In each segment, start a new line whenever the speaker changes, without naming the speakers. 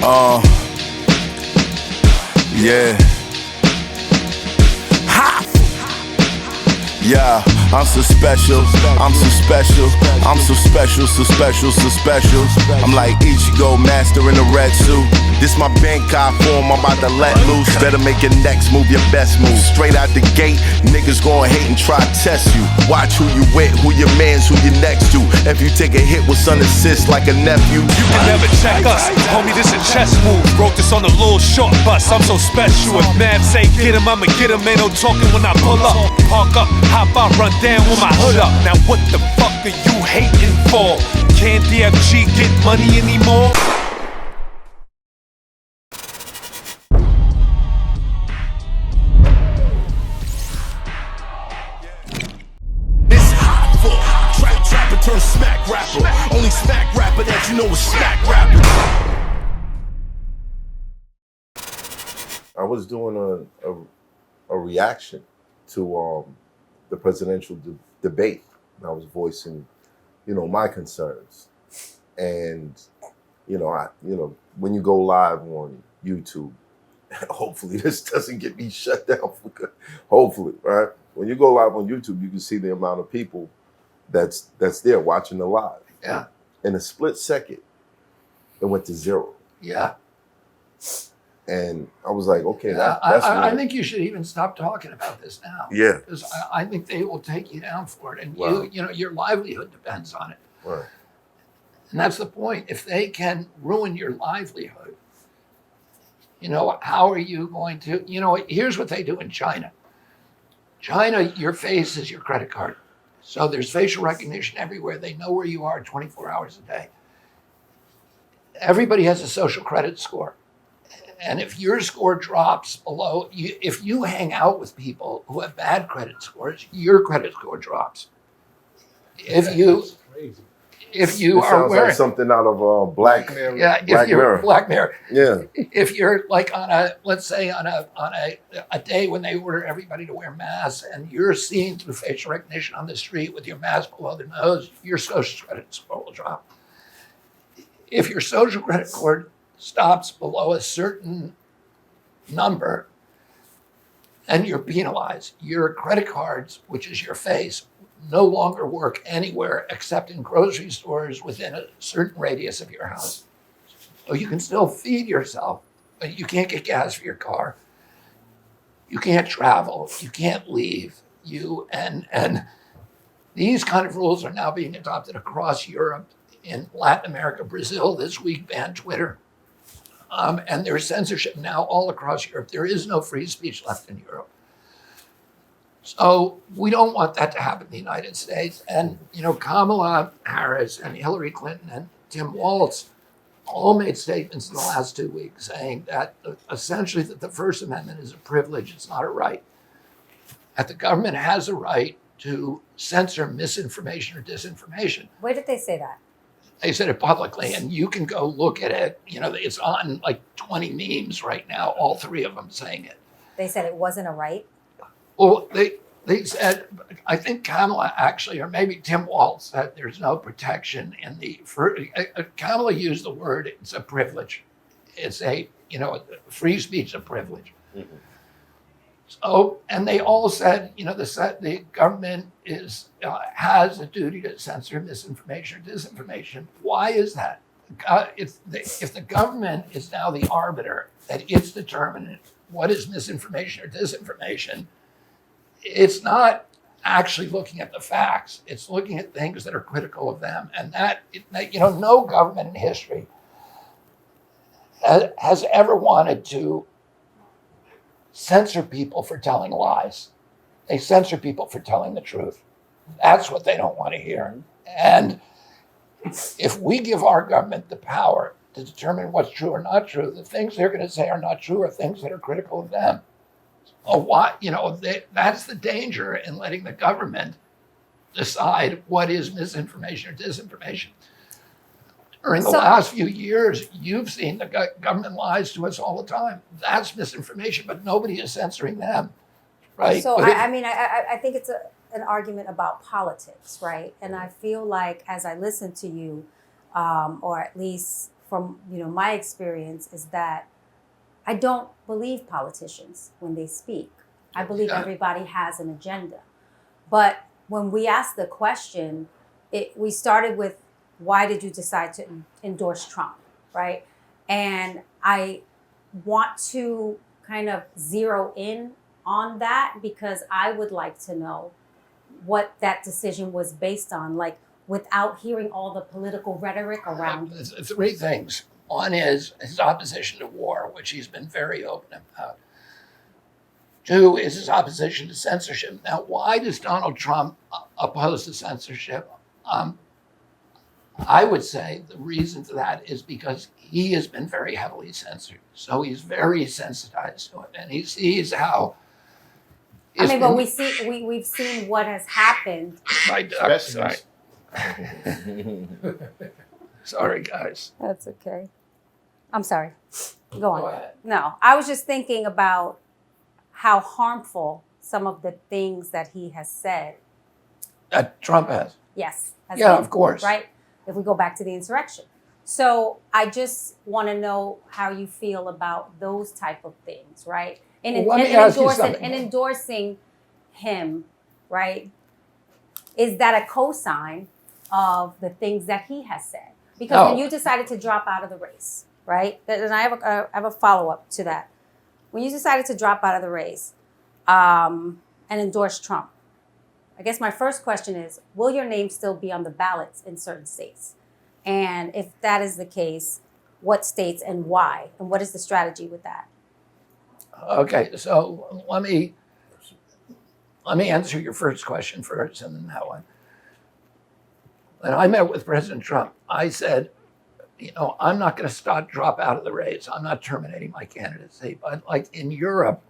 Yeah. Ha! Yeah, I'm so special, I'm so special, I'm so special, so special, so special. I'm like Ichigo, master in a red suit. This my Bankai form, I'm about to let loose. Better make your next move, your best move. Straight out the gate, niggas gon' hate and try to test you. Watch who you with, who your mans, who you next to. If you take a hit with son assist like a nephew,
you can never check us. Homie, this a chess move. Wrote this on a little short bus, I'm so special. If Mav say get him, I'ma get him. Ain't no talking when I pull up. Park up, hop out, run down with my hood up. Now what the fuck are you hating for? Can't DFG get money anymore?
It's hot for trapper turn smack rapper. Only smack rapper that you know is smack rapper.
I was doing a reaction to the presidential debate. And I was voicing, my concerns. And, when you go live on YouTube, hopefully this doesn't get me shut down. Hopefully, right? When you go live on YouTube, you can see the amount of people that's there watching the live.
Yeah.
In a split second, it went to 0.
Yeah.
And I was like, okay,
Yeah,
that's
I think you should even stop talking about this now.
Yeah.
Because I think they will take you down for it. And
Wow.
your livelihood depends on it.
Right.
And that's the point. If they can ruin your livelihood, how are you going to, here's what they do in China. China, your face is your credit card. So there's facial recognition everywhere. They know where you are 24 hours a day. Everybody has a social credit score. And if your score drops below, if you hang out with people who have bad credit scores, your credit score drops. If you are wearing
like something out of Black Mirror.
Yeah, if you're Black Mirror.
Yeah.
If you're like let's say on a day when they order everybody to wear masks and you're seen through facial recognition on the street with your mask below the nose, your social credit score will drop. If your social credit score stops below a certain number and you're penalized, your credit cards, which is your face, no longer work anywhere except in grocery stores within a certain radius of your house. So you can still feed yourself, but you can't get gas for your car. You can't travel. You can't leave. And these kind of rules are now being adopted across Europe. In Latin America, Brazil this week banned Twitter. And there's censorship now all across Europe. There is no free speech left in Europe. So we don't want that to happen in the United States. And, Kamala Harris and Hillary Clinton and Tim Walz all made statements in the last 2 weeks saying that essentially that the First Amendment is a privilege, it's not a right. That the government has a right to censor misinformation or disinformation.
Where did they say that?
They said it publicly, and you can go look at it. It's on like 20 memes right now, all 3 of them saying it.
They said it wasn't a right?
Well, they said, I think Kamala actually, or maybe Tim Walz said there's no protection in Kamala used the word, it's a privilege. It's free speech is a privilege. Mm-hmm. So, and they all said, the government has a duty to censor misinformation or disinformation. Why is that? If the government is now the arbiter, that it's determined what is misinformation or disinformation, it's not actually looking at the facts. It's looking at things that are critical of them. And no government in history has ever wanted to censor people for telling lies. They censor people for telling the truth. That's what they don't want to hear. And if we give our government the power to determine what's true or not true, the things they're going to say are not true are things that are critical of them. That's the danger in letting the government decide what is misinformation or disinformation. During the last few years, you've seen the government lies to us all the time. That's misinformation, but nobody is censoring them, right?
So, I think it's an argument about politics, right? And I feel like as I listen to you, or at least from my experience is that I don't believe politicians when they speak. I believe everybody has an agenda. But when we asked the question, we started with, why did you decide to endorse Trump, right? And I want to kind of zero in on that because I would like to know what that decision was based on, like without hearing all the political rhetoric around it.
Three things. One is his opposition to war, which he's been very open about. Two is his opposition to censorship. Now, why does Donald Trump oppose the censorship? I would say the reason for that is because he has been very heavily censored. So he's very sensitized to it. And he sees how...
but we've seen what has happened.
Sorry. Sorry, guys.
That's okay. I'm sorry. Go on.
Go ahead.
No, I was just thinking about how harmful some of the things that he has said.
Trump has.
Yes. Has
Yeah,
been,
of course.
Right? If we go back to the insurrection. So I just want to know how you feel about those type of things, right? And endorsing him, right? Is that a cosign of the things that he has said? Because when you decided to drop out of the race, right? And I have a follow-up to that. When you decided to drop out of the race and endorse Trump, I guess my first question is, will your name still be on the ballots in certain states? And if that is the case, what states and why? And what is the strategy with that?
Okay, so let me answer your first question first and then that one. When I met with President Trump, I said, I'm not going to drop out of the race. I'm not terminating my candidacy. But like in Europe,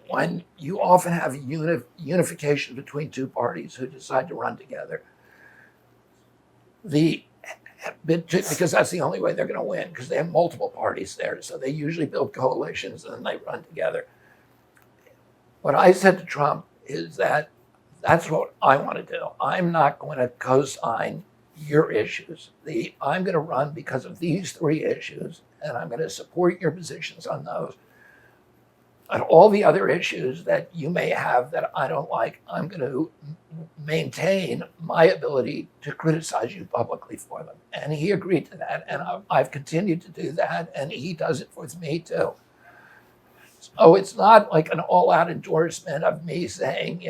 when you often have unification between two parties who decide to run together, because that's the only way they're going to win, because they have multiple parties there. So they usually build coalitions and then they run together. What I said to Trump is that that's what I want to do. I'm not going to co-sign your issues. I'm going to run because of these three issues, and I'm going to support your positions on those. And all the other issues that you may have that I don't like, I'm going to maintain my ability to criticize you publicly for them. And he agreed to that, and I've continued to do that, and he does it with me too. So it's not like an all-out endorsement of me saying,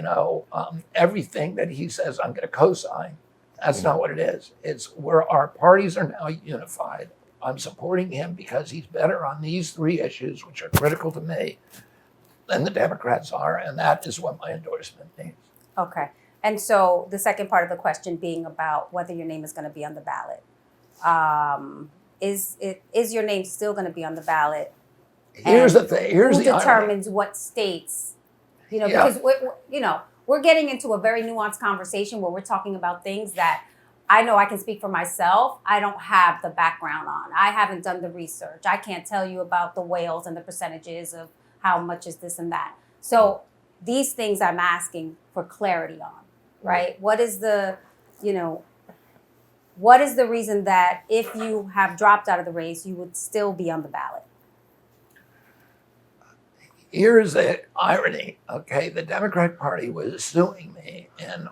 everything that he says I'm going to co-sign. That's not what it is. It's where our parties are now unified. I'm supporting him because he's better on these three issues, which are critical to me, than the Democrats are, and that is what my endorsement means.
Okay. And so the second part of the question being about whether your name is going to be on the ballot. Is your name still going to be on the ballot?
Here's the thing. Here's
who
the
determines what states? Because we're getting into a very nuanced conversation where we're talking about things that I know I can speak for myself. I don't have the background on. I haven't done the research. I can't tell you about the whales and the percentages of how much is this and that. So these things I'm asking for clarity on, right? What is the reason that if you have dropped out of the race, you would still be on the ballot?
Here's the irony, okay? The Democratic Party was suing me in,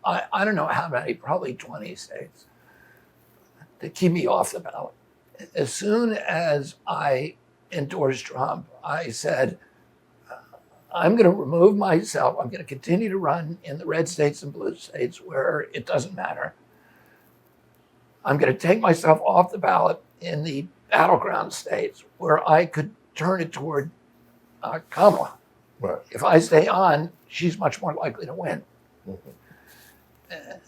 I don't know how many, probably 20 states, to keep me off the ballot. As soon as I endorsed Trump, I said, I'm going to remove myself. I'm going to continue to run in the red states and blue states where it doesn't matter. I'm going to take myself off the ballot in the battleground states where I could turn it toward Kamala.
Right.
If I stay on, she's much more likely to win. Mm-hmm.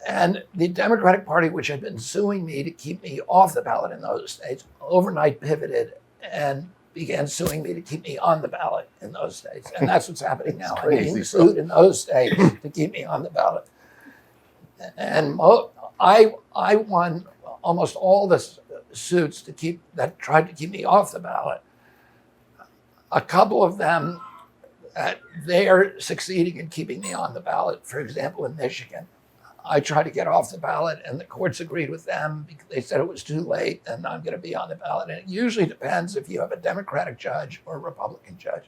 And the Democratic Party, which had been suing me to keep me off the ballot in those states, overnight pivoted and began suing me to keep me on the ballot in those states. And that's what's happening now. I'm being sued in those states to keep me on the ballot. And I won almost all the suits that tried to keep me off the ballot. A couple of them, they're succeeding in keeping me on the ballot. For example, in Michigan, I tried to get off the ballot, and the courts agreed with them because they said it was too late, and I'm going to be on the ballot. And it usually depends if you have a Democratic judge or a Republican judge.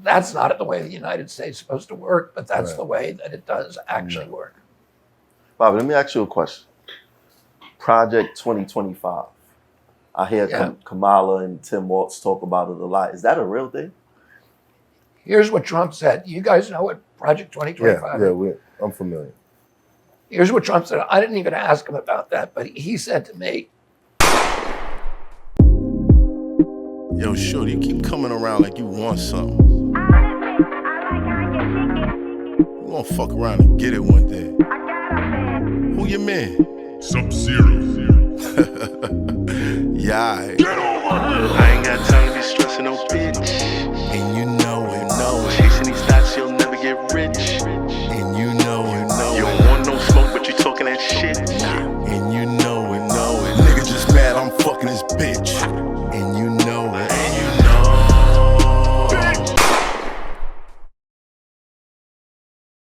That's not the way the United States is supposed to work, but that's the way that it does actually work.
Bobby, let me ask you a question. Project 2025. I hear Kamala and Tim Walz talk about it a lot. Is that a real thing?
Here's what Trump said. You guys know what Project 2025 is?
Yeah, I'm familiar.
Here's what Trump said. I didn't even ask him about that, but he said to me,
Yo, shorty, you keep coming around like you want something. You won't fuck around and get it one day. Who your man?
Sub-Zero.
Yeah.
I ain't got time to be stressing no bitch.
And you know it,
Chasing these thoughts, you'll never get rich.
and you know it,
You don't want no smoke, but you talking that shit.
and you know it, Nigga just mad I'm fucking his bitch.